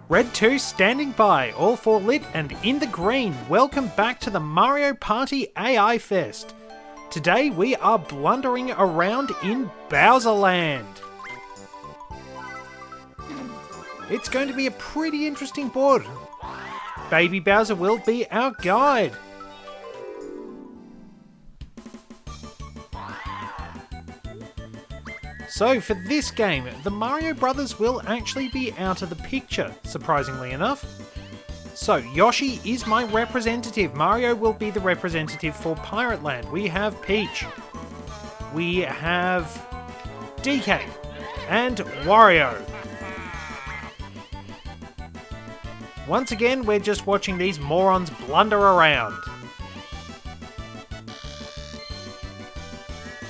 Red 2 standing by, all 4 lit and in the green. Welcome back to the Mario Party AI Fest. Today we are blundering around in Bowser Land. It's going to be a pretty interesting board. Baby Bowser will be our guide. So for this game, the Mario Brothers will actually be out of the picture, surprisingly enough. So Yoshi is my representative. Mario will be the representative for Pirate Land. We have Peach. We have DK and Wario. Once again, we're just watching these morons blunder around.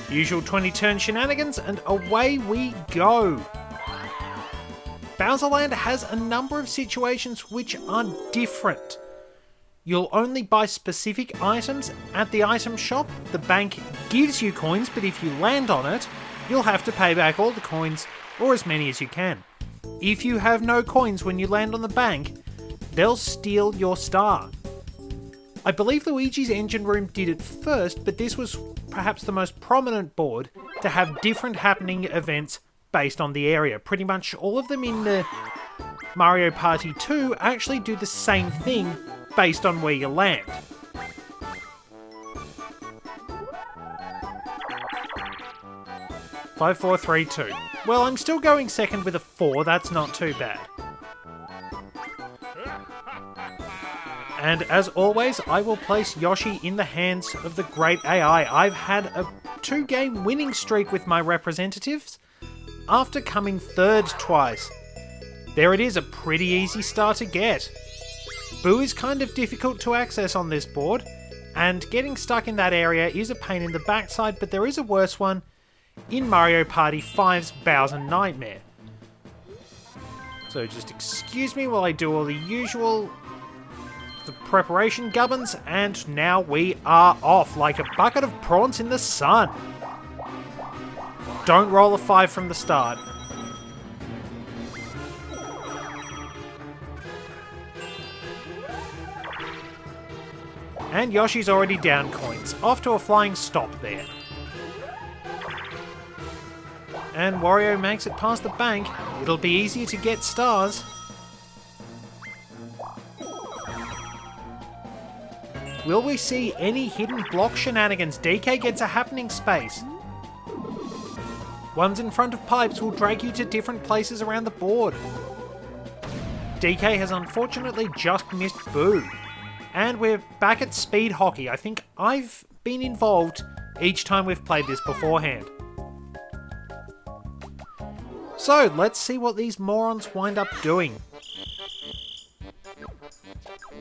Usual 20-turn shenanigans, and away we go. Bowser Land has a number of situations which are different. You'll only buy specific items at the item shop. The bank gives you coins, but if you land on it, you'll have to pay back all the coins, or as many as you can. If you have no coins when you land on the bank, they'll steal your star. I believe Luigi's Engine Room did it first, but this was perhaps the most prominent board to have different happening events based on the area. Pretty much all of them in the Mario Party 2 actually do the same thing based on where you land. Five, four, three, two. Well, I'm still going second with a 4, that's not too bad. And as always, I will place Yoshi in the hands of the great AI. I've had a 2-game winning streak with my representatives after coming third twice. There it is, a pretty easy star to get. Boo is kind of difficult to access on this board, and getting stuck in that area is a pain in the backside, but there is a worse one in Mario Party 5's Bowser Nightmare. So just excuse me while I do all the usual the preparation gubbins, and now we are off like a bucket of prawns in the sun. Don't roll a 5 from the start. And Yoshi's already down coins. Off to a flying stop there. And Wario makes it past the bank. It'll be easier to get stars. Will we see any hidden block shenanigans? DK gets a happening space. Ones in front of pipes will drag you to different places around the board. DK has unfortunately just missed Boo. And we're back at speed hockey. I think I've been involved each time we've played this beforehand. So let's see what these morons wind up doing.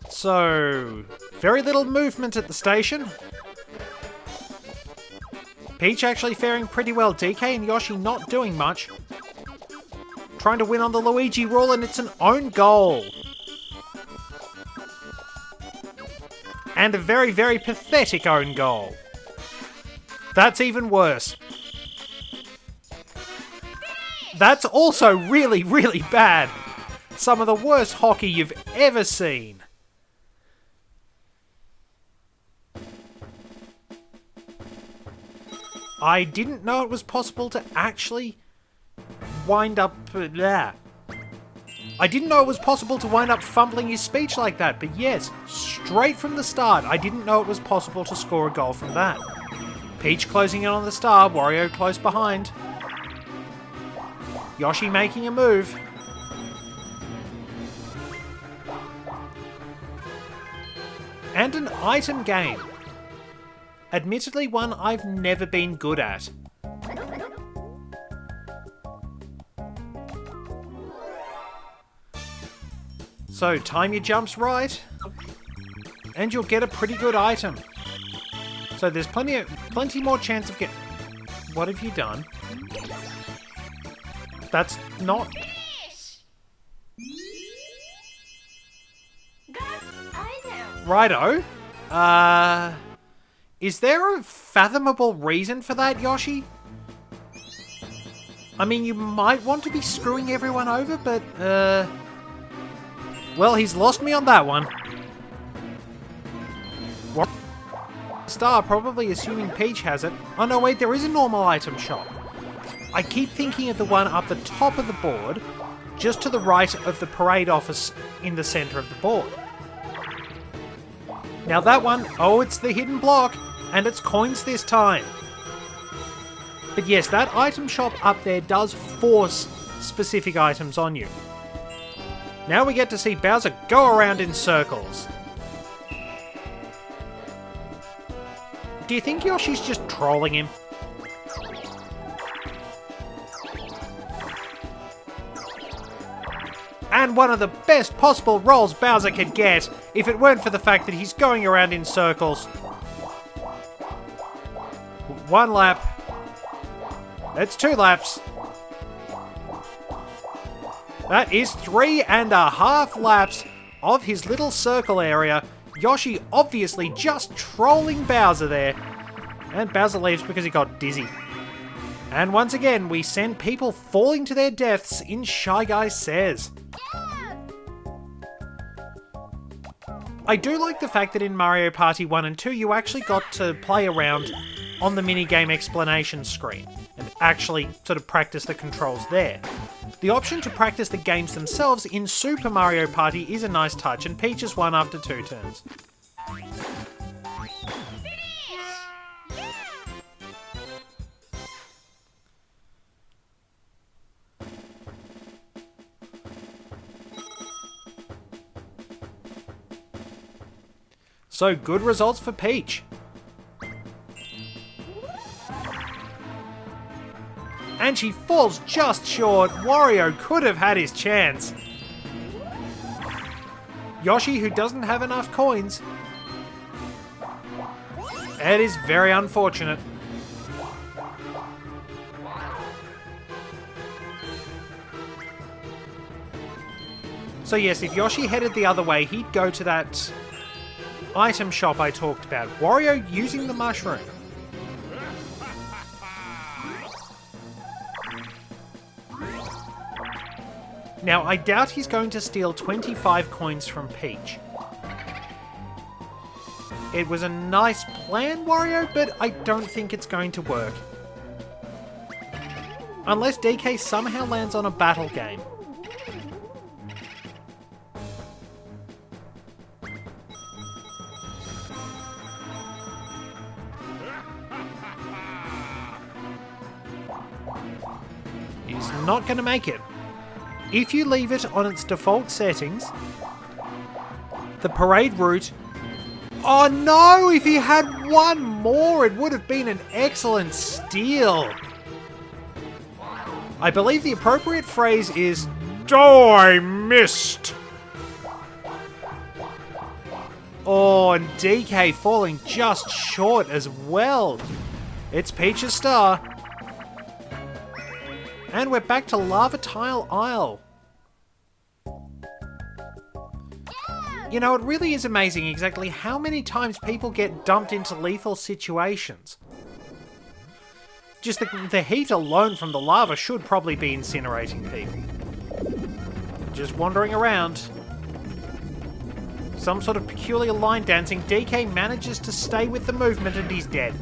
So, very little movement at the station. Peach actually faring pretty well. DK and Yoshi not doing much. Trying to win on the Luigi rule, and it's an own goal. And a very, very pathetic own goal. That's even worse. That's also really, really bad. Some of the worst hockey you've ever seen. I didn't know it was possible to actually wind up... I didn't know it was possible to wind up fumbling his speech like that, but yes, straight from the start, I didn't know it was possible to score a goal from that. Peach closing in on the star, Wario close behind. Yoshi making a move. And an item game. Admittedly, one I've never been good at. So, time your jumps right, and you'll get a pretty good item. So there's plenty more chance of getting... What have you done? That's not... Righto. Is there a fathomable reason for that, Yoshi? I mean, you might want to be screwing everyone over, but, Well, he's lost me on that one. Star, probably assuming Peach has it. Oh no, wait, there is a normal item shop. I keep thinking of the one up the top of the board, just to the right of the parade office in the center of the board. Now that one, oh, it's the hidden block, and it's coins this time. But yes, that item shop up there does force specific items on you. Now we get to see Bowser go around in circles. Do you think Yoshi's just trolling him? And one of the best possible rolls Bowser could get, if it weren't for the fact that he's going around in circles. One lap. That's 2 laps. That is 3.5 laps of his little circle area. Yoshi obviously just trolling Bowser there. And Bowser leaves because he got dizzy. And once again, we send people falling to their deaths in Shy Guy Says. I do like the fact that in Mario Party 1 and 2 you actually got to play around on the minigame explanation screen and actually sort of practice the controls there. The option to practice the games themselves in Super Mario Party is a nice touch, and Peach has won after 2 turns. So, good results for Peach. And she falls just short. Wario could have had his chance. Yoshi, who doesn't have enough coins. It is very unfortunate. So yes, if Yoshi headed the other way, he'd go to that item shop I talked about. Wario using the mushroom. Now, I doubt he's going to steal 25 coins from Peach. It was a nice plan, Wario, but I don't think it's going to work. Unless DK somehow lands on a battle game. He's not going to make it. If you leave it on its default settings, the parade route... Oh no! If he had one more, it would have been an excellent steal. I believe the appropriate phrase is, "Oh, I missed!" Oh, and DK falling just short as well. It's Peach's star. And we're back to Lava Tile Isle. You know, it really is amazing exactly how many times people get dumped into lethal situations. Just the heat alone from the lava should probably be incinerating people. Just wandering around. Some sort of peculiar line dancing, DK manages to stay with the movement and he's dead.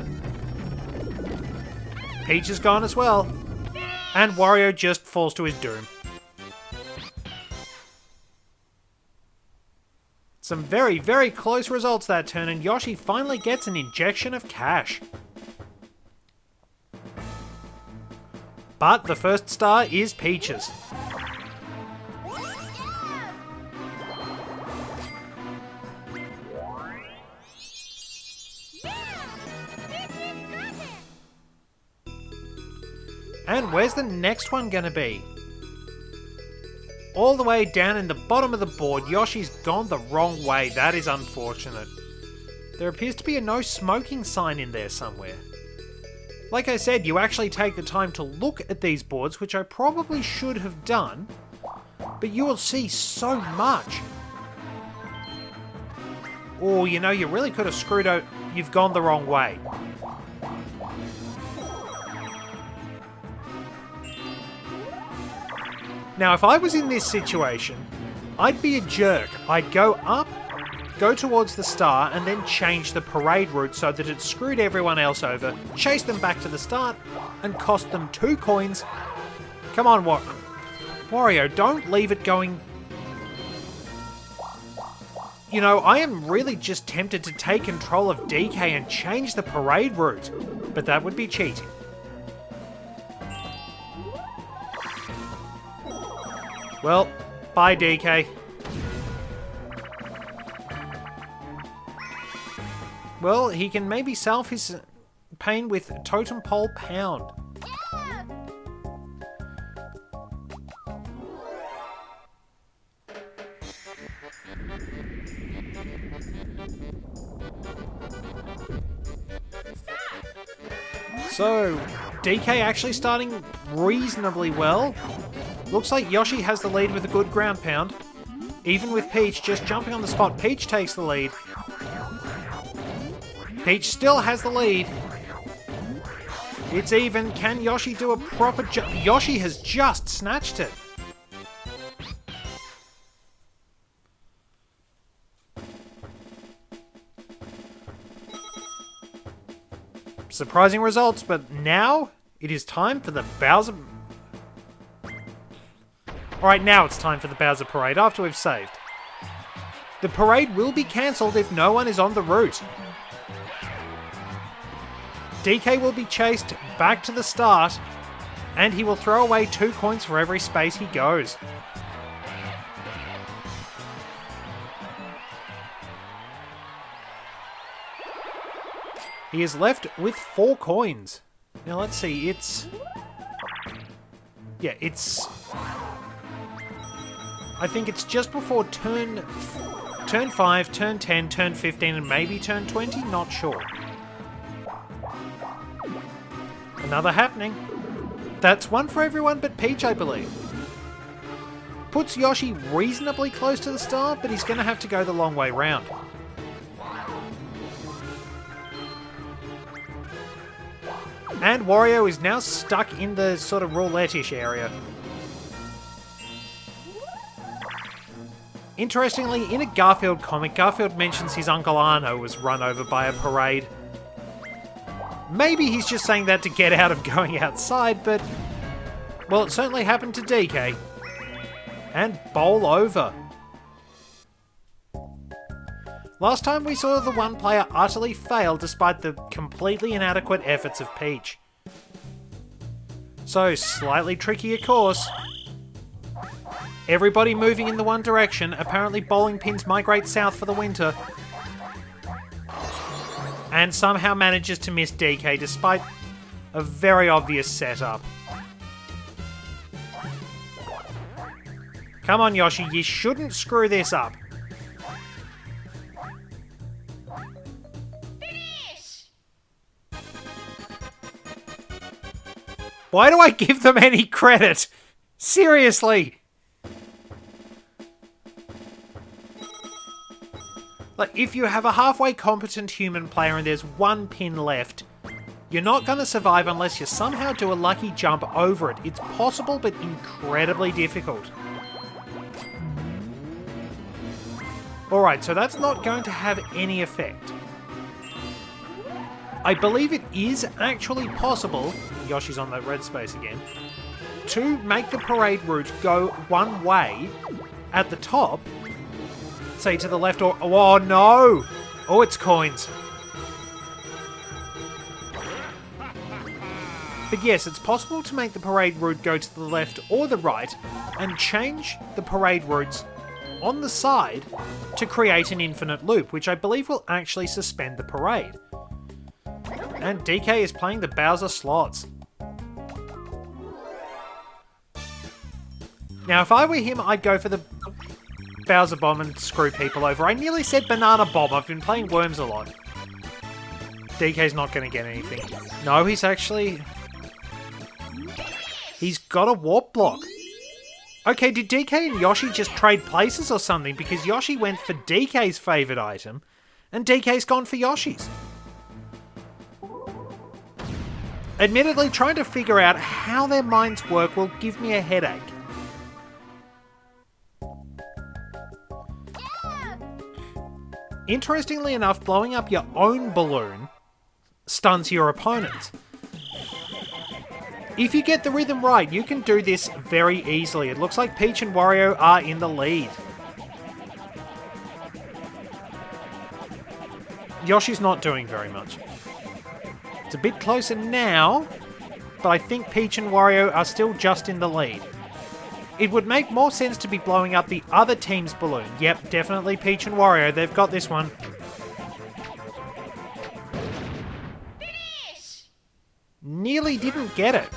Peach is gone as well. And Wario just falls to his doom. Some very, very close results that turn, and Yoshi finally gets an injection of cash. But the first star is Peach's. And where's the next one gonna be? All the way down in the bottom of the board, Yoshi's gone the wrong way. That is unfortunate. There appears to be a no smoking sign in there somewhere. Like I said, you actually take the time to look at these boards, which I probably should have done, but you will see so much. Oh, you know, you really could have screwed out. You've gone the wrong way. Now, if I was in this situation, I'd be a jerk. I'd go up, go towards the star, and then change the parade route so that it screwed everyone else over, chase them back to the start, and cost them 2 coins. Come on, Wario, don't leave it going... You know, I am really just tempted to take control of DK and change the parade route, but that would be cheating. Well, bye DK. Well, he can maybe salve his pain with Totem Pole Pound. So, DK actually starting reasonably well. Looks like Yoshi has the lead with a good ground pound. Even with Peach just jumping on the spot, Peach takes the lead. Peach still has the lead. It's even. Can Yoshi do a proper jump? Yoshi has just snatched it. Surprising results, but now it is time for the Bowser... Alright, now it's time for the Bowser Parade after we've saved. The parade will be cancelled if no one is on the route. DK will be chased back to the start, and he will throw away 2 coins for every space he goes. He is left with 4 coins. Now let's see, it's... Yeah, it's... I think it's just before turn 5, turn 10, turn 15, and maybe turn 20? Not sure. Another happening. That's one for everyone but Peach, I believe. Puts Yoshi reasonably close to the start, but he's going to have to go the long way round. And Wario is now stuck in the sort of roulette-ish area. Interestingly, in a Garfield comic, Garfield mentions his Uncle Arno was run over by a parade. Maybe he's just saying that to get out of going outside, but... Well, it certainly happened to DK. And bowl over. Last time we saw the one player utterly fail despite the completely inadequate efforts of Peach. So, slightly trickier course. Everybody moving in the one direction. Apparently bowling pins migrate south for the winter. And somehow manages to miss DK despite a very obvious setup. Come on, Yoshi, you shouldn't screw this up. Why do I give them any credit? Seriously! Like, if you have a halfway competent human player and there's 1 pin left, you're not going to survive unless you somehow do a lucky jump over it. It's possible, but incredibly difficult. Alright, so that's not going to have any effect. I believe it is actually possible, Yoshi's on that red space again, to make the parade route go one way at the top, say to the left or... Oh no! Oh, it's coins. But yes, it's possible to make the parade route go to the left or the right and change the parade routes on the side to create an infinite loop, which I believe will actually suspend the parade. And DK is playing the Bowser slots. Now, if I were him, I'd go for the Bowser Bomb and screw people over. I nearly said Banana Bomb. I've been playing Worms a lot. DK's not going to get anything. No, he's actually... He's got a warp block. Okay, did DK and Yoshi just trade places or something? Because Yoshi went for DK's favourite item, and DK's gone for Yoshi's. Admittedly, trying to figure out how their minds work will give me a headache. Interestingly enough, blowing up your own balloon stuns your opponent. If you get the rhythm right, you can do this very easily. It looks like Peach and Wario are in the lead. Yoshi's not doing very much. It's a bit closer now, but I think Peach and Wario are still just in the lead. It would make more sense to be blowing up the other team's balloon. Yep, definitely Peach and Wario. They've got this one. Finish! Nearly didn't get it.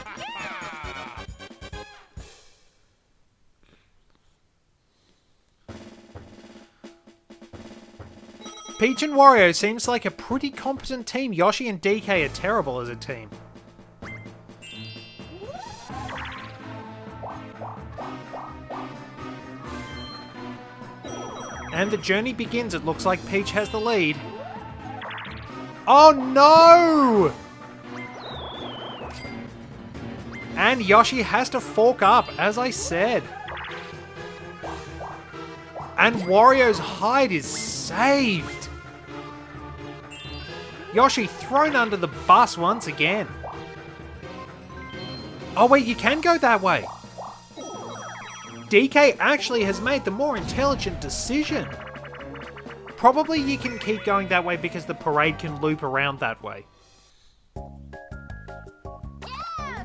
Peach and Wario seems like a pretty competent team. Yoshi and DK are terrible as a team. And the journey begins. It looks like Peach has the lead. Oh no! And Yoshi has to fork up, as I said. And Wario's hide is saved. Yoshi thrown under the bus once again. Oh wait, you can go that way. DK actually has made the more intelligent decision. Probably you can keep going that way because the parade can loop around that way. Yeah!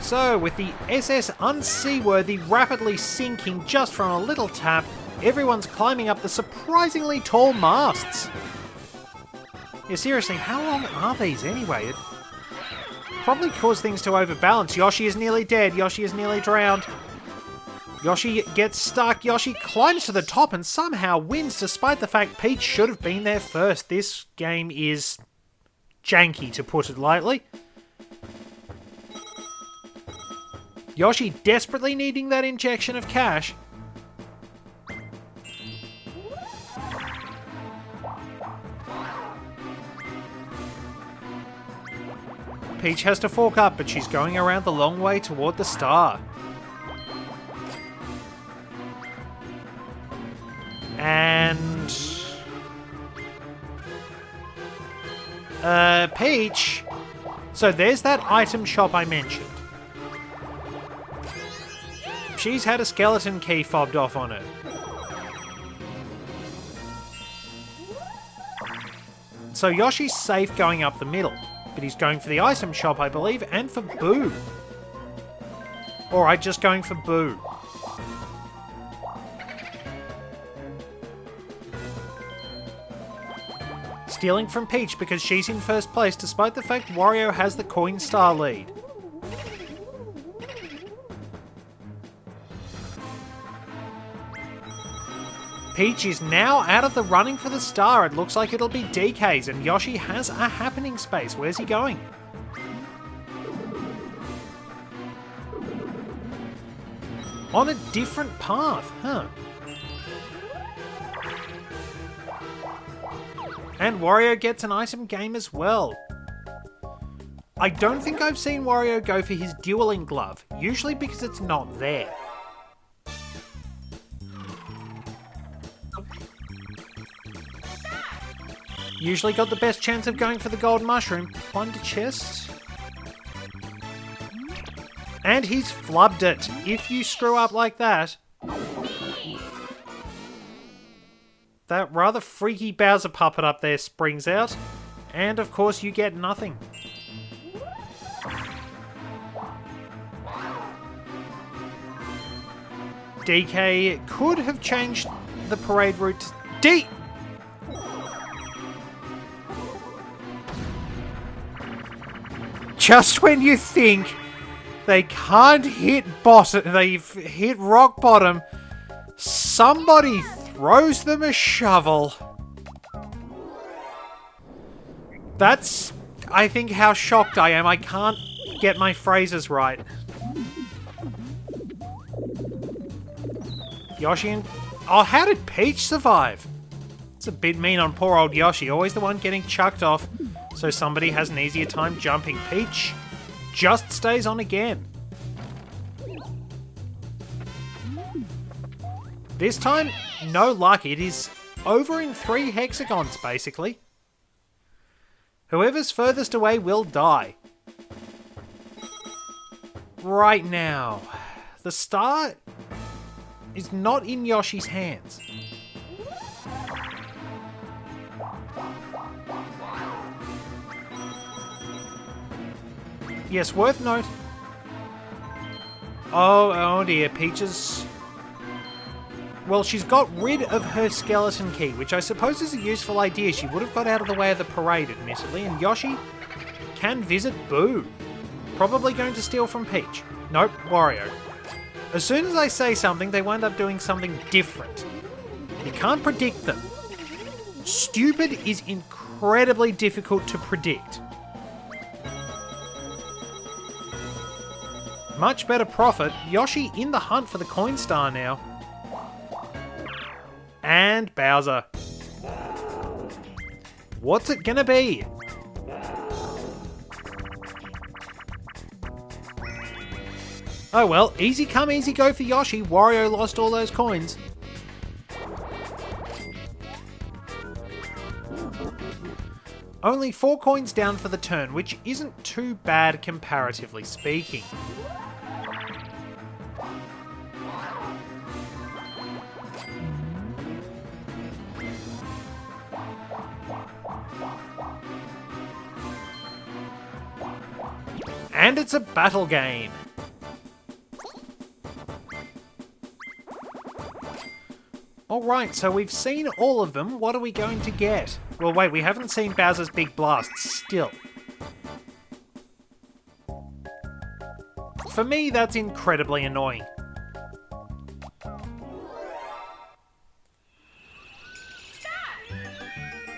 So, with the SS unseaworthy rapidly sinking just from a little tap, everyone's climbing up the surprisingly tall masts. Yeah, seriously, how long are these anyway? It probably caused things to overbalance. Yoshi is nearly dead. Yoshi is nearly drowned. Yoshi gets stuck. Yoshi climbs to the top and somehow wins despite the fact Peach should have been there first. This game is janky, to put it lightly. Yoshi desperately needing that injection of cash. Peach has to fork up, but she's going around the long way toward the star. And... Peach... So there's that item shop I mentioned. She's had a skeleton key fobbed off on her. So Yoshi's safe going up the middle. But he's going for the item shop, I believe, and for Boo. Alright, just going for Boo. Stealing from Peach because she's in first place, despite the fact Wario has the coin star lead. Peach is now out of the running for the star. It looks like it'll be DK's, and Yoshi has a happening space. Where's he going? On a different path, huh? And Wario gets an item game as well. I don't think I've seen Wario go for his dueling glove, usually because it's not there. Usually got the best chance of going for the gold mushroom. Plunder chest. And he's flubbed it. If you screw up like that... That rather freaky Bowser puppet up there springs out. And of course you get nothing. DK could have changed the parade route to... Just when you think they can't hit bottom, they've hit rock bottom, somebody throws them a shovel. That's, I think, how shocked I am. I can't get my phrases right. Yoshi and... Oh, how did Peach survive? It's a bit mean on poor old Yoshi. Always the one getting chucked off, so somebody has an easier time jumping. Peach just stays on again. This time, no luck. It is over in 3 hexagons, basically. Whoever's furthest away will die. Right now, the star is not in Yoshi's hands. Yes, worth note. Oh dear, Peach's... Well, she's got rid of her skeleton key, which I suppose is a useful idea. She would have got out of the way of the parade, admittedly, and Yoshi can visit Boo. Probably going to steal from Peach. Nope, Wario. As soon as I say something, they wind up doing something different. You can't predict them. Stupid is incredibly difficult to predict. Much better profit. Yoshi in the hunt for the coin star now. And Bowser. What's it gonna be? Oh well, easy come, easy go for Yoshi. Wario lost all those coins. Only 4 coins down for the turn, which isn't too bad comparatively speaking. And it's a battle game. Alright, so we've seen all of them. What are we going to get? Well, wait, we haven't seen Bowser's Big Blast still. For me, that's incredibly annoying.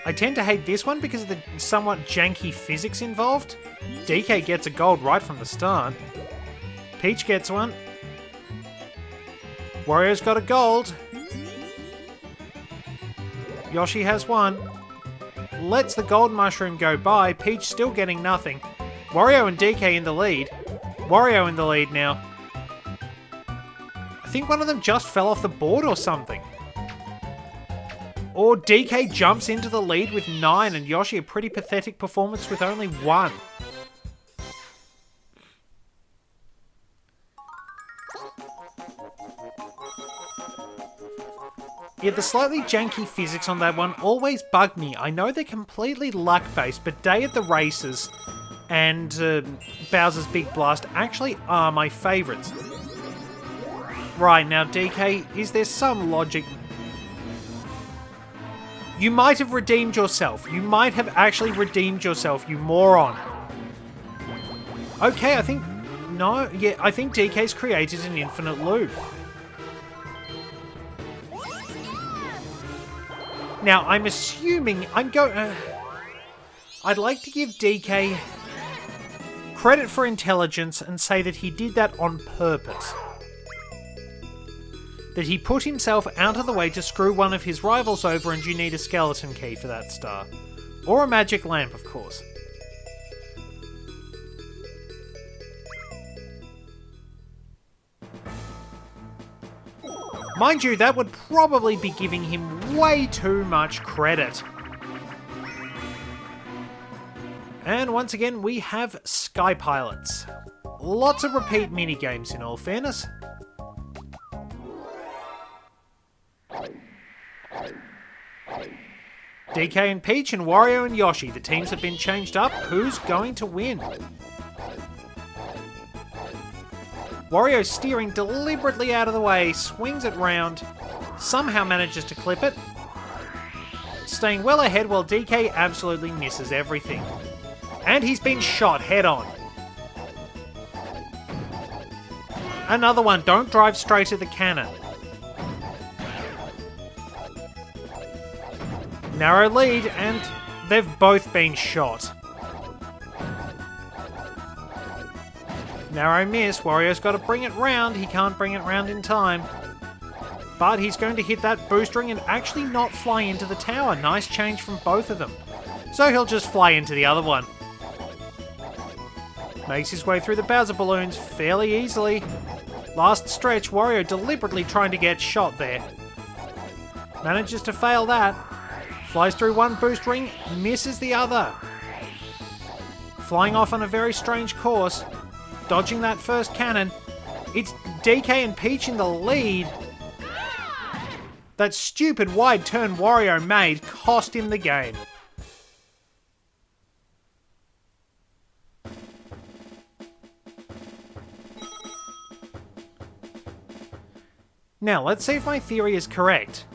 I tend to hate this one because of the somewhat janky physics involved. DK gets a gold right from the start. Peach gets one. Wario's got a gold. Yoshi has one. Lets the gold mushroom go by. Peach still getting nothing. Wario and DK in the lead. Wario in the lead now. I think one of them just fell off the board or something. Or DK jumps into the lead with 9 and Yoshi a pretty pathetic performance with only 1. Yeah, the slightly janky physics on that one always bug me. I know they're completely luck-based, but Day at the Races and Bowser's Big Blast actually are my favourites. Right, now DK, is there some logic? You might have redeemed yourself. You might have actually redeemed yourself, you moron. Okay, I think... No, yeah, I think DK's created an infinite loop. Now, I'm assuming... I'd like to give DK credit for intelligence and say that he did that on purpose. That he put himself out of the way to screw one of his rivals over, and you need a skeleton key for that star. Or a magic lamp, of course. Mind you, that would probably be giving him way too much credit. And once again, we have Sky Pilots. Lots of repeat minigames, in all fairness. DK and Peach and Wario and Yoshi. The teams have been changed up. Who's going to win? Wario steering deliberately out of the way, swings it round, somehow manages to clip it, staying well ahead while DK absolutely misses everything. And he's been shot head on. Another one, don't drive straight at the cannon. Narrow lead, and they've both been shot. Narrow miss. Wario's got to bring it round. He can't bring it round in time. But he's going to hit that boost ring and actually not fly into the tower. Nice change from both of them. So he'll just fly into the other one. Makes his way through the Bowser balloons fairly easily. Last stretch, Wario deliberately trying to get shot there. Manages to fail that. Flies through one boost ring, misses the other. Flying off on a very strange course. Dodging that first cannon. It's DK and Peach in the lead. That stupid wide turn Wario made cost him the game. Now, let's see if my theory is correct.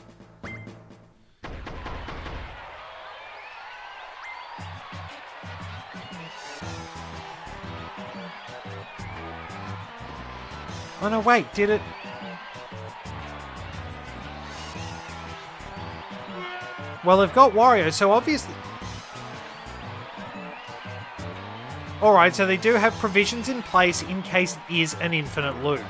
Oh no, wait, did it? Well, they've got Wario, so obviously... Alright, so they do have provisions in place in case it is an infinite loop.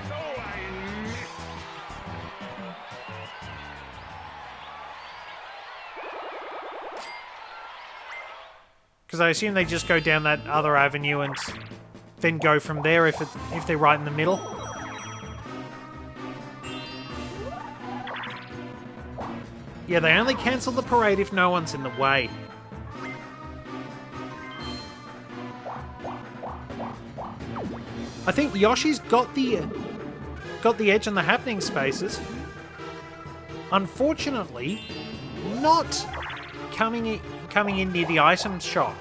Because I assume they just go down that other avenue and then go from there if they're right in the middle. Yeah, they only cancel the parade if no one's in the way. I think Yoshi's got the edge on the happening spaces. Unfortunately, not coming in near the item shop.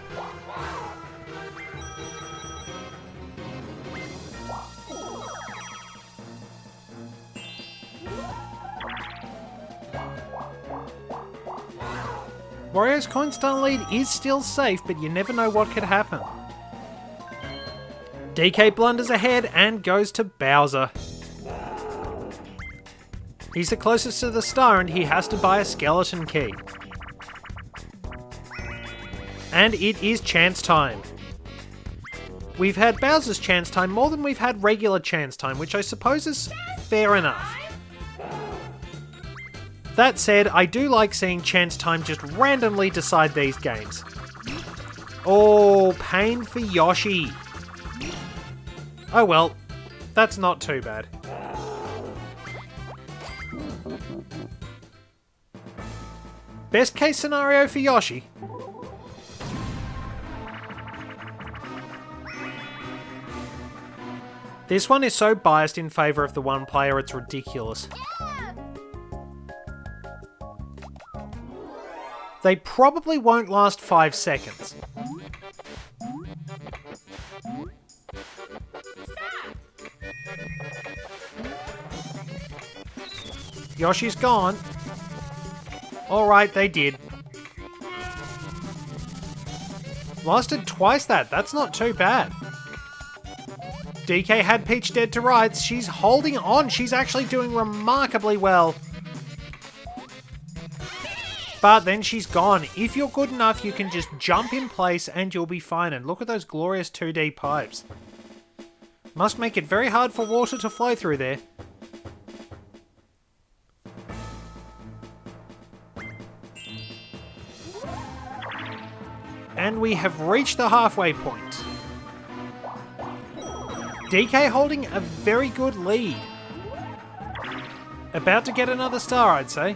Wario's coin star lead is still safe, but you never know what could happen. DK blunders ahead and goes to Bowser. He's the closest to the star and he has to buy a skeleton key. And it is chance time. We've had Bowser's chance time more than we've had regular chance time, which I suppose is fair enough. That said, I do like seeing chance time just randomly decide these games. Oh, pain for Yoshi. Oh well, that's not too bad. Best case scenario for Yoshi. This one is so biased in favour of the one player, it's ridiculous. They probably won't last 5 seconds. Yoshi's gone. Alright, they did. Lasted twice that. That's not too bad. DK had Peach dead to rights. She's holding on. She's actually doing remarkably well. But then she's gone. If you're good enough, you can just jump in place and you'll be fine. And look at those glorious 2D pipes. Must make it very hard for water to flow through there. And we have reached the halfway point. DK holding a very good lead. About to get another star, I'd say.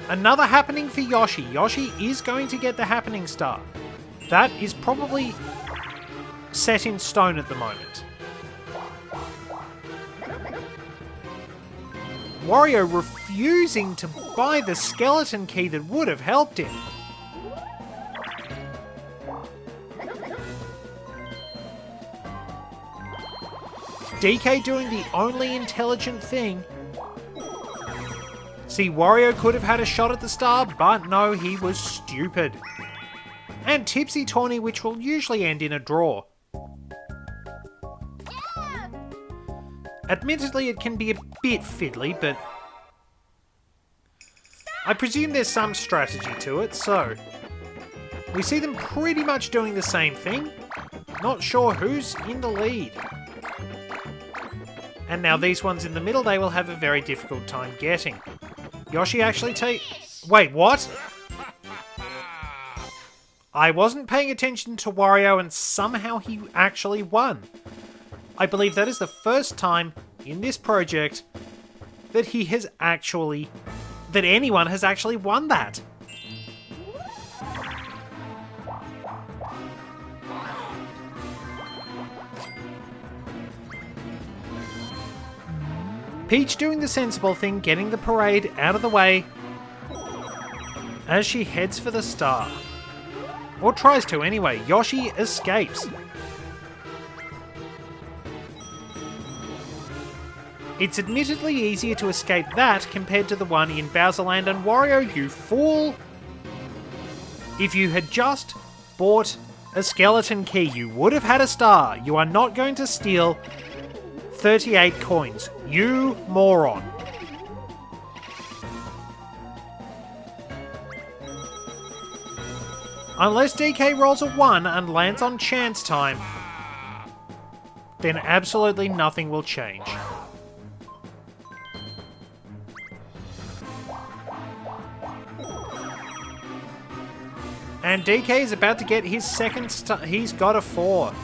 Another happening for Yoshi. Yoshi is going to get the happening star. That is probably set in stone at the moment. Wario refusing to buy the skeleton key that would have helped him. DK doing the only intelligent thing. See, Wario could have had a shot at the star, but no, he was stupid. And Tipsy Tawny, which will usually end in a draw. Yeah. Admittedly, it can be a bit fiddly, but I presume there's some strategy to it, so we see them pretty much doing the same thing. Not sure who's in the lead. And now these ones in the middle, they will have a very difficult time getting. Yoshi actually Wait, what? I wasn't paying attention to Wario and somehow he actually won. I believe that is the first time in this project that anyone has actually won that. Peach doing the sensible thing, getting the parade out of the way as she heads for the star. Or tries to anyway. Yoshi escapes. It's admittedly easier to escape that compared to the one in Bowserland, and Wario, you fool! If you had just bought a skeleton key, you would have had a star. You are not going to steal 38 coins. You moron. Unless DK rolls a 1 and lands on chance time, then absolutely nothing will change. And DK is about to get his second star. He's got a 4.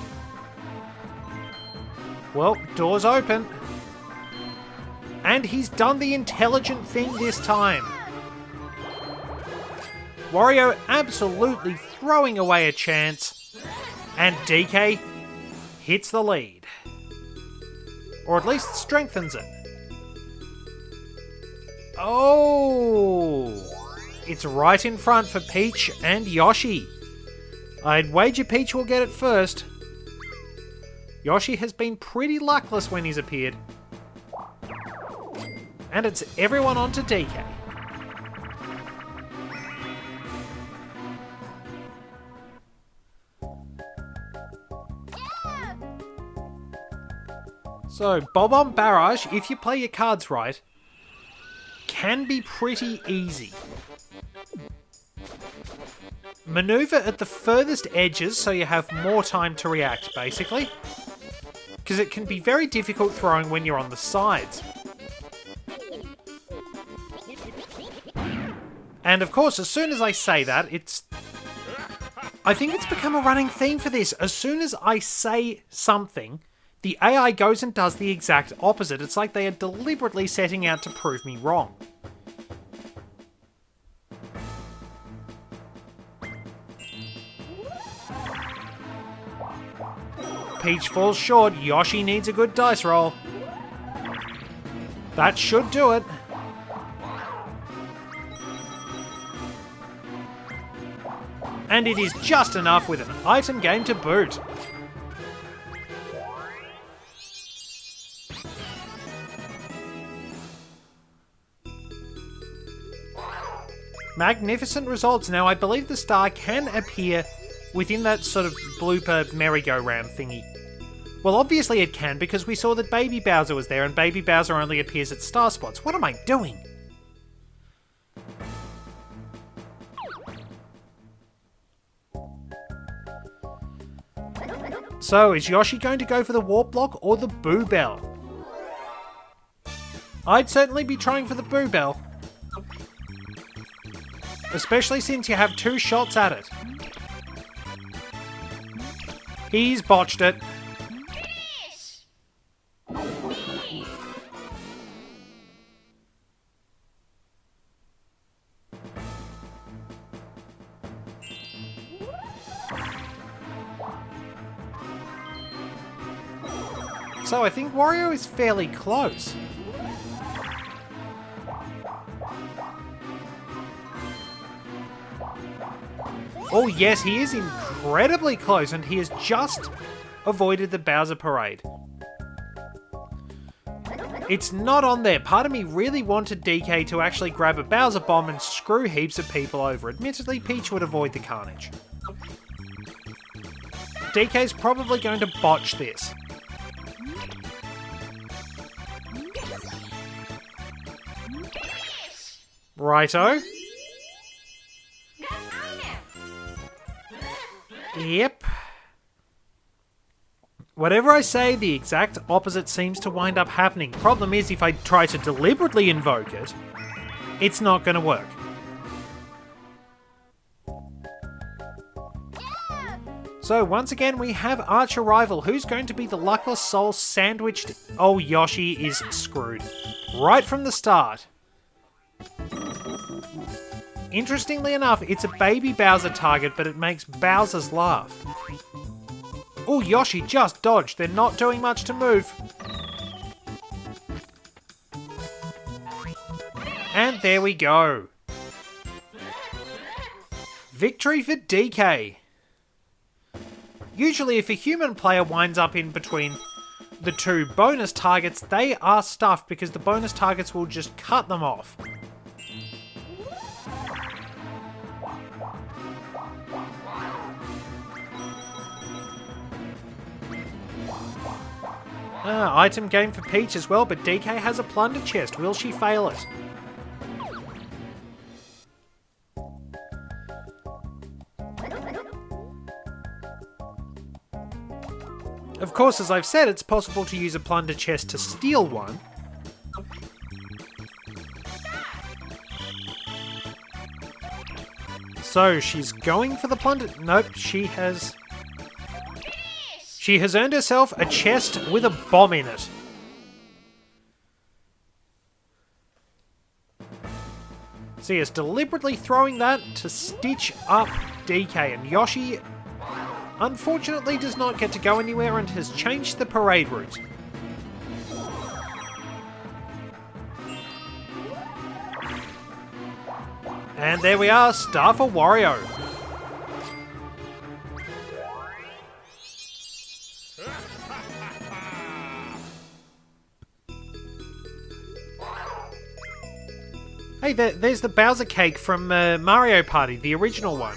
Well, doors open. And he's done the intelligent thing this time. Wario absolutely throwing away a chance. And DK hits the lead. Or at least strengthens it. Oh! It's right in front for Peach and Yoshi. I'd wager Peach will get it first. Yoshi has been pretty luckless when he's appeared. And it's everyone on to DK. So, Bob-omb Barrage, if you play your cards right, can be pretty easy. Maneuver at the furthest edges so you have more time to react, basically. Because it can be very difficult throwing when you're on the sides. And of course, as soon as I say that, I think it's become a running theme for this. As soon as I say something, the AI goes and does the exact opposite. It's like they are deliberately setting out to prove me wrong. Peach falls short. Yoshi needs a good dice roll. That should do it. And it is just enough with an item game to boot. Magnificent results. Now, I believe the star can appear within that sort of blooper merry-go-round thingy. Well, obviously it can, because we saw that Baby Bowser was there, and Baby Bowser only appears at star spots. What am I doing? So, is Yoshi going to go for the Warp Block or the Boo Bell? I'd certainly be trying for the Boo Bell. Especially since you have 2 shots at it. He's botched it. So I think Wario is fairly close. Oh yes, he is incredibly close, and he has just avoided the Bowser Parade. It's not on there. Part of me really wanted DK to actually grab a Bowser Bomb and screw heaps of people over. Admittedly, Peach would avoid the carnage. DK's probably going to botch this. Righto. Yep. Whatever I say, the exact opposite seems to wind up happening. Problem is, if I try to deliberately invoke it, it's not going to work. So once again we have Arch Arrival. Who's going to be the luckless soul sandwiched? Oh, Yoshi is screwed. Right from the start. Interestingly enough, it's a baby Bowser target, but it makes Bowser's laugh. Oh, Yoshi just dodged. They're not doing much to move. And there we go. Victory for DK. Usually if a human player winds up in between the two bonus targets, they are stuffed because the bonus targets will just cut them off. Item game for Peach as well, but DK has a plunder chest. Will she fail it? Of course, as I've said, it's possible to use a plunder chest to steal one. So, she's going for the plunder... Nope, she has earned herself a chest with a bomb in it. So yes, deliberately throwing that to stitch up DK, and Yoshi unfortunately does not get to go anywhere and has changed the parade route. And there we are, star for Wario. Hey, there's the Bowser cake from Mario Party, the original one.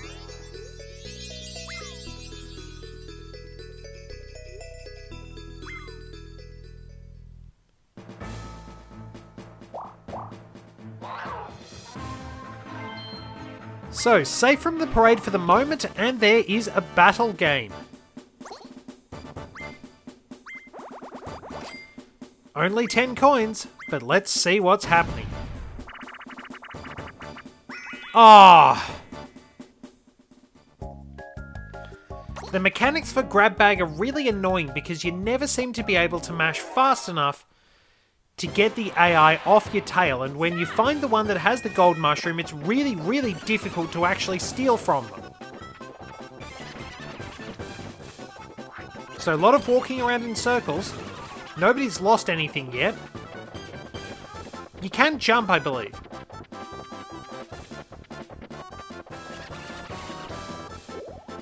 So, safe from the parade for the moment, and there is a battle game. Only 10 coins, but let's see what's happening. Ah! The mechanics for grab bag are really annoying because you never seem to be able to mash fast enough to get the AI off your tail, and when you find the one that has the gold mushroom, it's really, really difficult to actually steal from them. So a lot of walking around in circles. Nobody's lost anything yet. You can jump, I believe.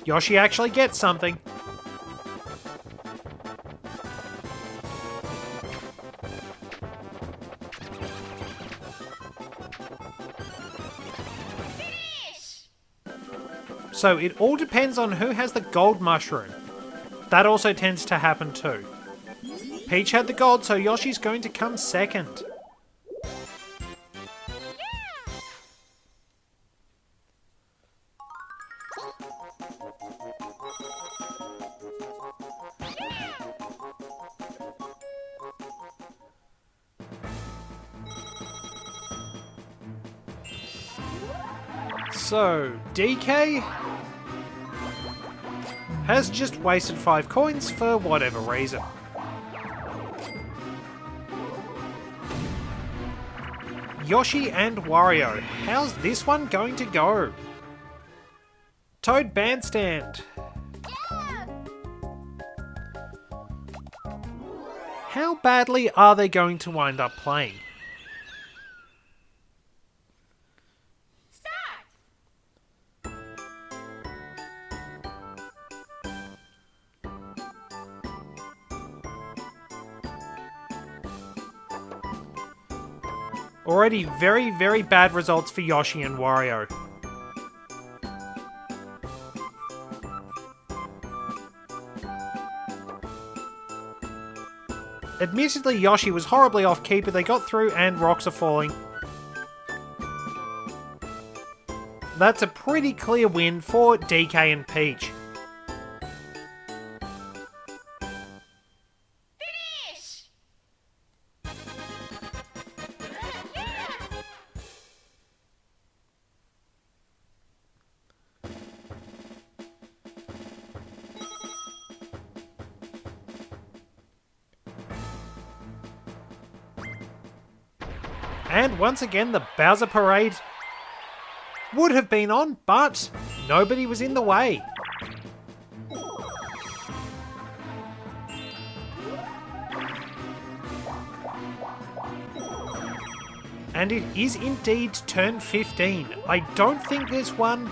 Yoshi actually gets something. So it all depends on who has the gold mushroom. That also tends to happen too. Peach had the gold, so Yoshi's going to come second. So, DK has just wasted 5 coins for whatever reason. Yoshi and Wario, how's this one going to go? Toad Bandstand. How badly are they going to wind up playing? Already very, very bad results for Yoshi and Wario. Admittedly, Yoshi was horribly off-key, but they got through and rocks are falling. That's a pretty clear win for DK and Peach. And once again, the Bowser Parade would have been on, but nobody was in the way. And it is indeed turn 15. I don't think there's one.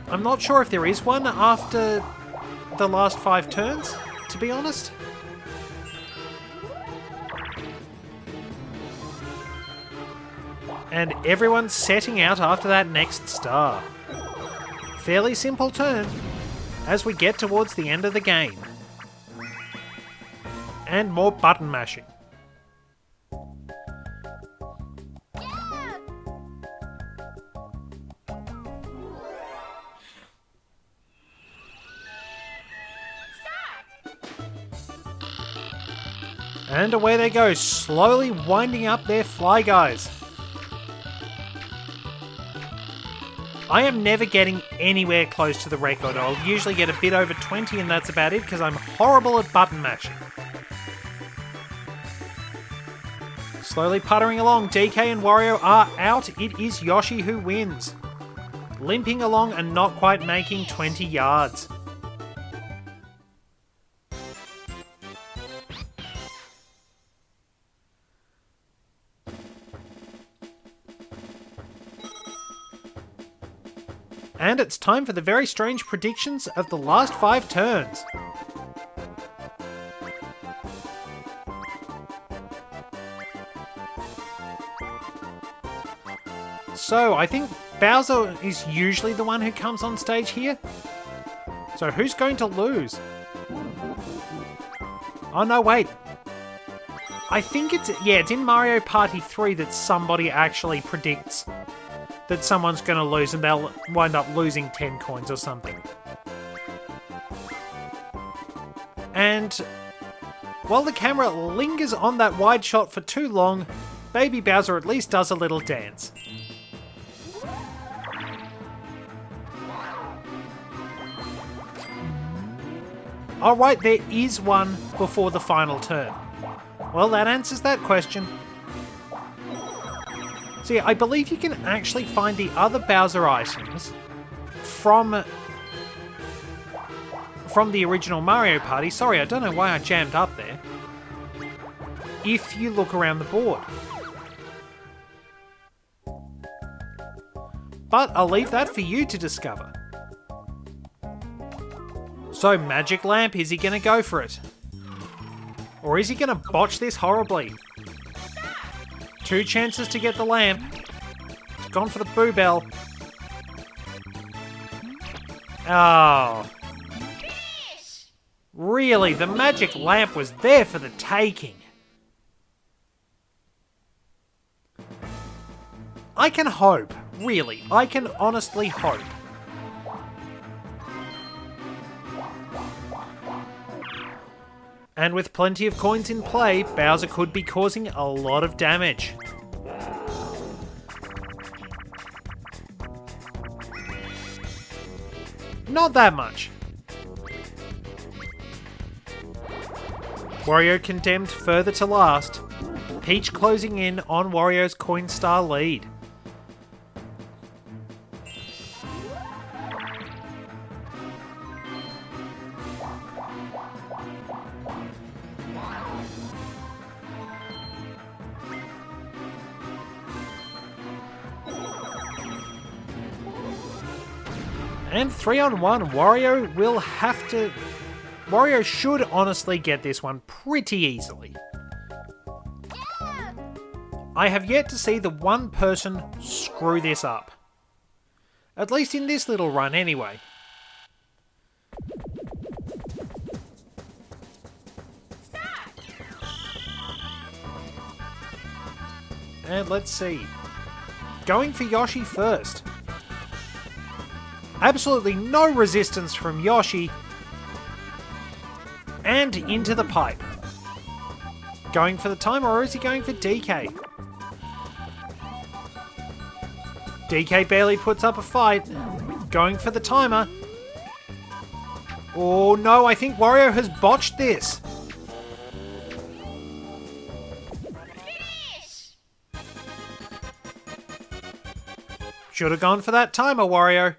I'm not sure if there is one after the last 5 turns, to be honest. And everyone's setting out after that next star. Fairly simple turn as we get towards the end of the game. And more button mashing. And away they go, slowly winding up their fly guys. I am never getting anywhere close to the record. I'll usually get a bit over 20 and that's about it because I'm horrible at button mashing. Slowly puttering along, DK and Wario are out. It is Yoshi who wins. Limping along and not quite making 20 yards. And it's time for the very strange predictions of the last 5 turns. So, I think Bowser is usually the one who comes on stage here. So who's going to lose? Oh no, wait. I think it's in Mario Party 3 that somebody actually predicts that someone's going to lose and they'll wind up losing 10 coins or something. And while the camera lingers on that wide shot for too long, Baby Bowser at least does a little dance. Alright, there is one before the final turn. Well, that answers that question. See, I believe you can actually find the other Bowser items from the original Mario Party. Sorry, I don't know why I jammed up there. If you look around the board. But I'll leave that for you to discover. So, Magic Lamp, is he going to go for it? Or is he going to botch this horribly? 2 chances to get the lamp. It's gone for the Boo Bell. Oh. Really, the magic lamp was there for the taking. I can hope. Really, I can honestly hope. And with plenty of coins in play, Bowser could be causing a lot of damage. Not that much. Wario condemned further to last. Peach closing in on Wario's coin star lead. And 3-on-1, Wario should honestly get this one pretty easily. I have yet to see the one person screw this up. At least in this little run anyway. And let's see. Going for Yoshi first. Absolutely no resistance from Yoshi. And into the pipe. Going for the timer, or is he going for DK? DK barely puts up a fight. Going for the timer. Oh no, I think Wario has botched this. Should have gone for that timer, Wario.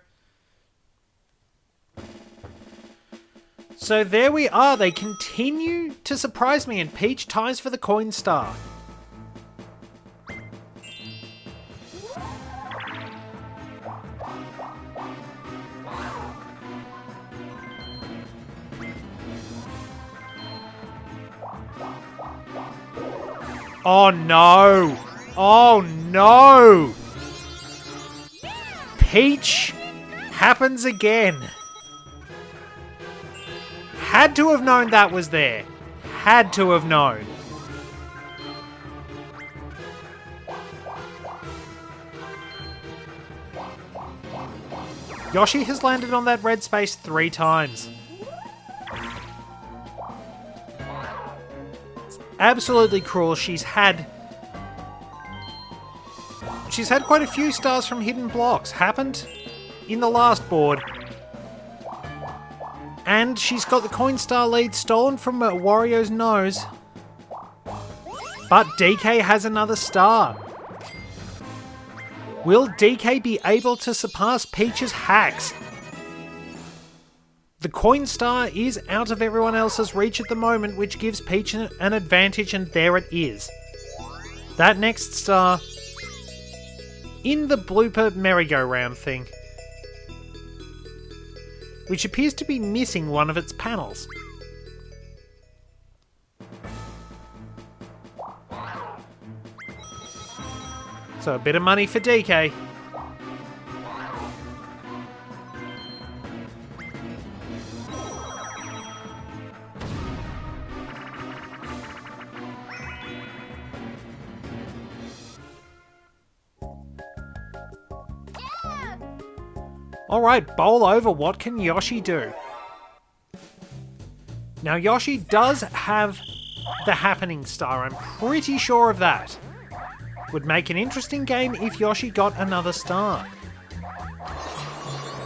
So there we are. They continue to surprise me, and Peach ties for the coin star. Oh no! Oh no! Peach happens again. Had to have known that was there. Had to have known. Yoshi has landed on that red space 3 times. It's absolutely cruel. She's had quite a few stars from hidden blocks. Happened in the last board. And she's got the coin star lead stolen from Wario's nose. But DK has another star. Will DK be able to surpass Peach's hacks? The coin star is out of everyone else's reach at the moment, which gives Peach an advantage, and there it is. That next star in the blooper merry-go-round thing, which appears to be missing one of its panels. So a bit of money for DK. Alright, bowl over. What can Yoshi do? Now, Yoshi does have the happening star. I'm pretty sure of that. Would make an interesting game if Yoshi got another star.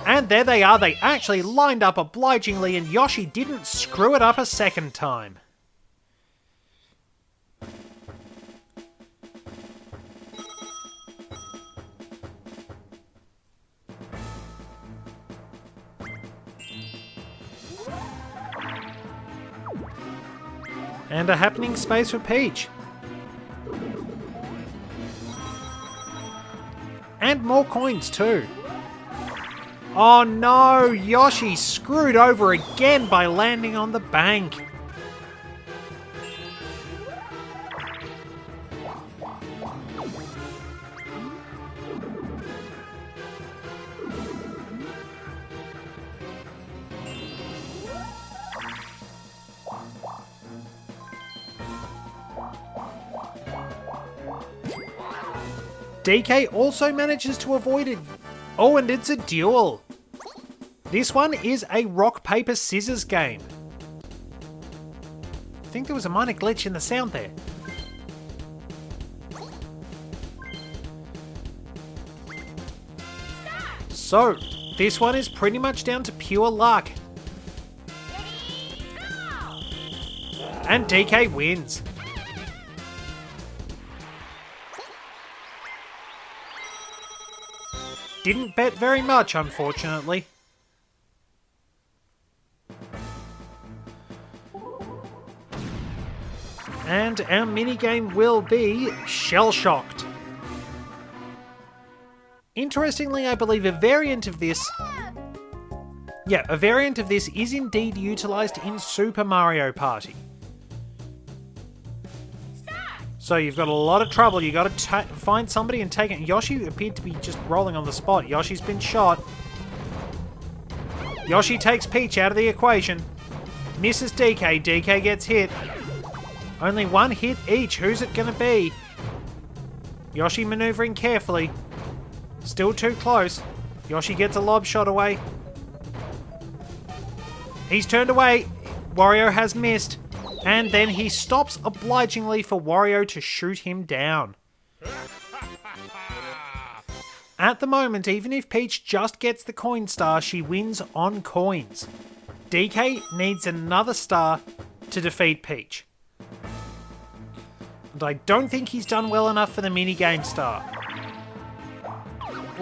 And there they are. They actually lined up obligingly, and Yoshi didn't screw it up a second time. And a happening space for Peach. And more coins too. Oh no, Yoshi screwed over again by landing on the bank. DK also manages to avoid it. Oh, and it's a duel. This one is a rock, paper, scissors game. I think there was a minor glitch in the sound there. So, this one is pretty much down to pure luck. And DK wins. Didn't bet very much, unfortunately. And our minigame will be Shell-Shocked. Interestingly, I believe a variant of this... Yeah, a variant of this is indeed utilised in Super Mario Party. So you've got a lot of trouble. You've got to find somebody and take it. Yoshi appeared to be just rolling on the spot. Yoshi's been shot. Yoshi takes Peach out of the equation. Misses DK. DK gets hit. Only one hit each. Who's it going to be? Yoshi manoeuvring carefully. Still too close. Yoshi gets a lob shot away. He's turned away. Wario has missed. And then he stops obligingly for Wario to shoot him down. At the moment, even if Peach just gets the coin star, she wins on coins. DK needs another star to defeat Peach. And I don't think he's done well enough for the minigame star.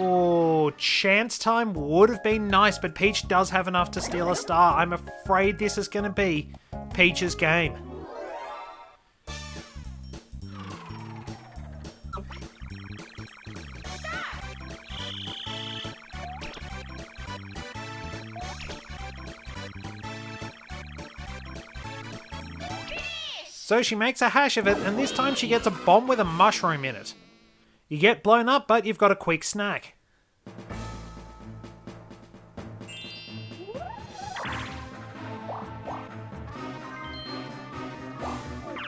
Oh, chance time would have been nice, but Peach does have enough to steal a star. I'm afraid this is going to be Peach's game. So she makes a hash of it, and this time she gets a bomb with a mushroom in it. You get blown up, but you've got a quick snack.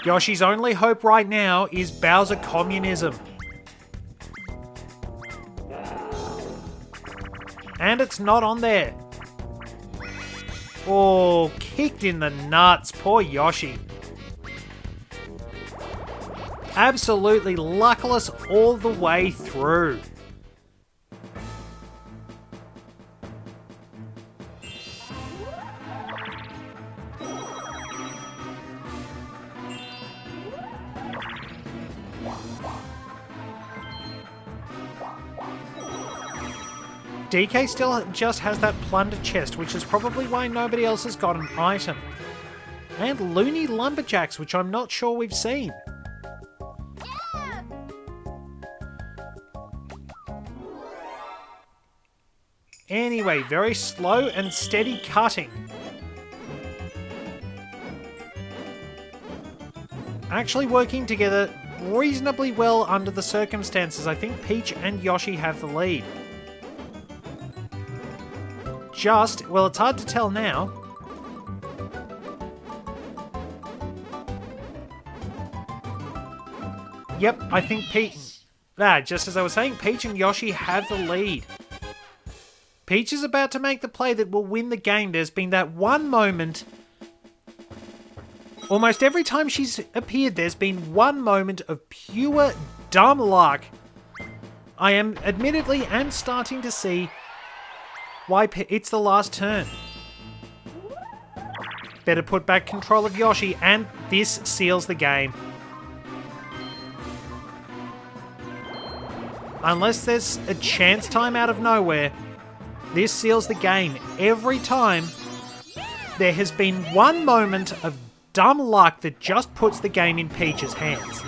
Yoshi's only hope right now is Bowser communism. And it's not on there. Oh, kicked in the nuts. Poor Yoshi. Absolutely luckless all the way through. DK still just has that plunder chest, which is probably why nobody else has got an item. And loony lumberjacks, which I'm not sure we've seen. Anyway, very slow and steady cutting. Actually working together reasonably well under the circumstances. I think Peach and Yoshi have the lead. Well, it's hard to tell now. Yep, I think just as I was saying, Peach and Yoshi have the lead. Peach is about to make the play that will win the game. There's been that one moment. Almost every time she's appeared, there's been one moment of pure dumb luck. I am admittedly starting to see why it's the last turn. Better put back control of Yoshi, and this seals the game. Unless there's a chance time out of nowhere, this seals the game. Every time there has been one moment of dumb luck that just puts the game in Peach's hands.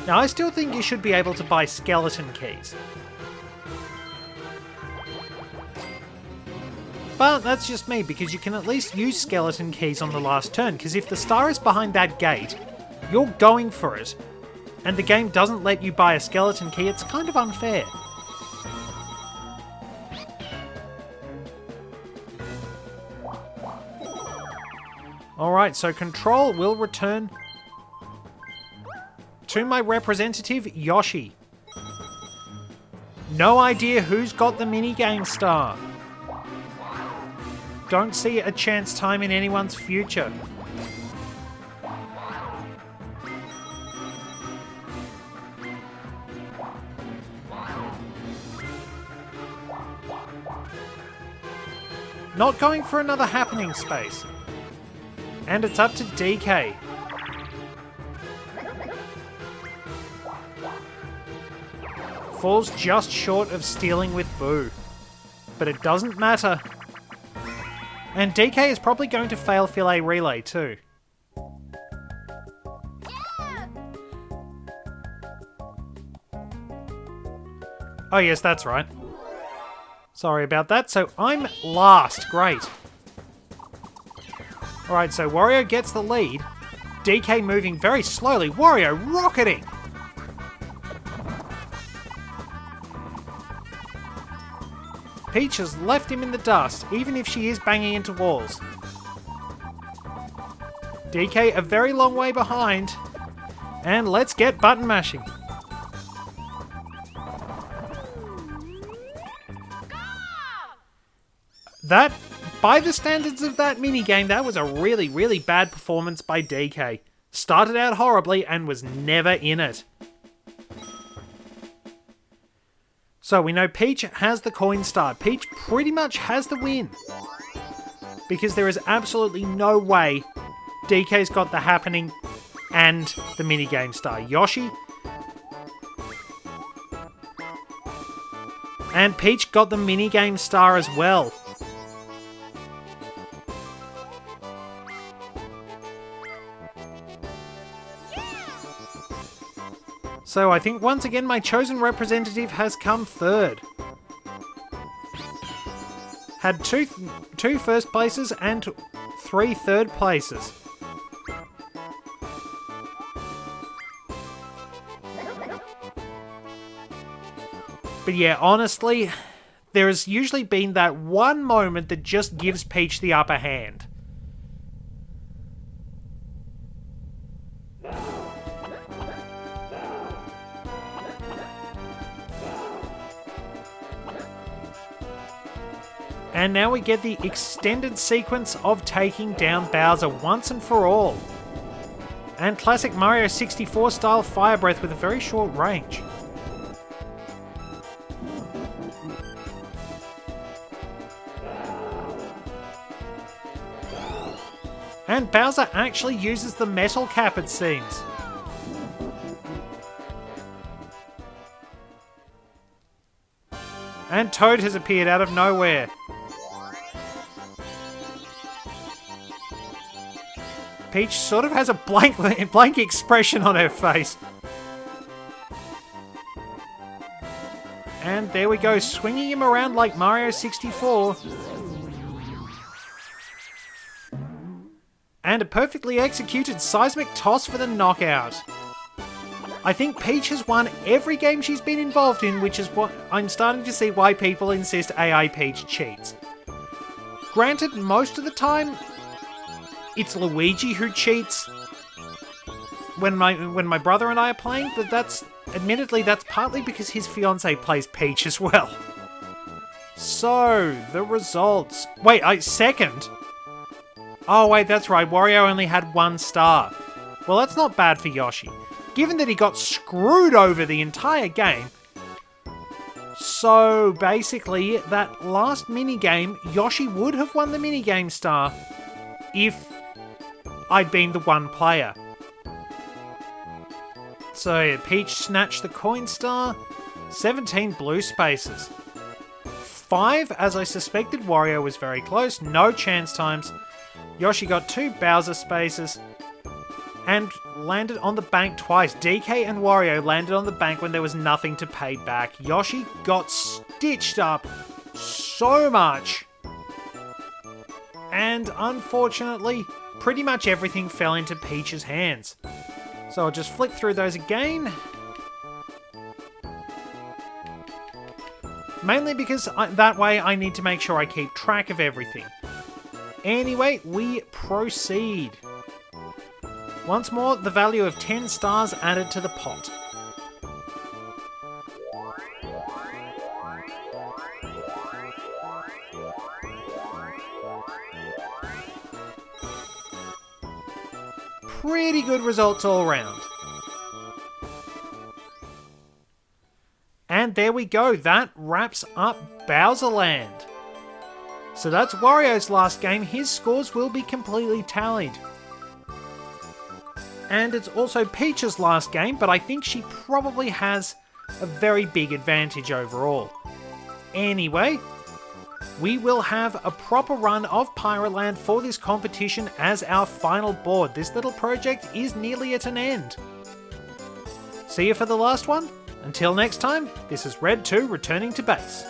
Now, I still think you should be able to buy skeleton keys. But that's just me, because you can at least use skeleton keys on the last turn, because if the star is behind that gate, you're going for it, and the game doesn't let you buy a skeleton key. It's kind of unfair. Alright, so control will return to my representative, Yoshi. No idea who's got the minigame star. Don't see a chance time in anyone's future. Not going for another happening space. And it's up to DK. Falls just short of stealing with Boo. But it doesn't matter. And DK is probably going to fail Filet Relay too. Oh yes, that's right. Sorry about that. So I'm last. Great. Alright, so Wario gets the lead. DK moving very slowly. Wario rocketing! Peach has left him in the dust, even if she is banging into walls. DK a very long way behind. And let's get button mashing. That, by the standards of that minigame, that was a really, really bad performance by DK. Started out horribly and was never in it. So we know Peach has the coin star. Peach pretty much has the win. Because there is absolutely no way DK's got the happening and the minigame star. Yoshi and Peach got the minigame star as well. So I think once again my chosen representative has come third. Had two first places and 3 third places. But yeah, honestly, there has usually been that one moment that just gives Peach the upper hand. And now we get the extended sequence of taking down Bowser once and for all. And classic Mario 64 style Fire Breath with a very short range. And Bowser actually uses the metal cap, it seems. And Toad has appeared out of nowhere. Peach sort of has a blank expression on her face. And there we go, swinging him around like Mario 64. And a perfectly executed seismic toss for the knockout. I think Peach has won every game she's been involved in, which is what I'm starting to see why people insist AI Peach cheats. Granted, most of the time, it's Luigi who cheats when my brother and I are playing, but that's partly because his fiancée plays Peach as well. So, the results. Wait, second? Oh wait, that's right, Wario only had 1 star. Well, that's not bad for Yoshi, given that he got screwed over the entire game. So, basically, that last minigame, Yoshi would have won the minigame star if I'd been the 1 player. So yeah, Peach snatched the coin star, 17 blue spaces. 5, as I suspected, Wario was very close, no chance times. Yoshi got 2 Bowser spaces and landed on the bank twice. DK and Wario landed on the bank when there was nothing to pay back. Yoshi got stitched up so much. And unfortunately, pretty much everything fell into Peach's hands. So I'll just flick through those again. Mainly because that way I need to make sure I keep track of everything. Anyway, we proceed. Once more, the value of 10 stars added to the pot. Pretty good results all round. And there we go, that wraps up Bowser Land. So that's Wario's last game, his scores will be completely tallied. And it's also Peach's last game, but I think she probably has a very big advantage overall. Anyway, we will have a proper run of Pirate Land for this competition as our final board. This little project is nearly at an end. See you for the last one. Until next time, this is Red 2 returning to base.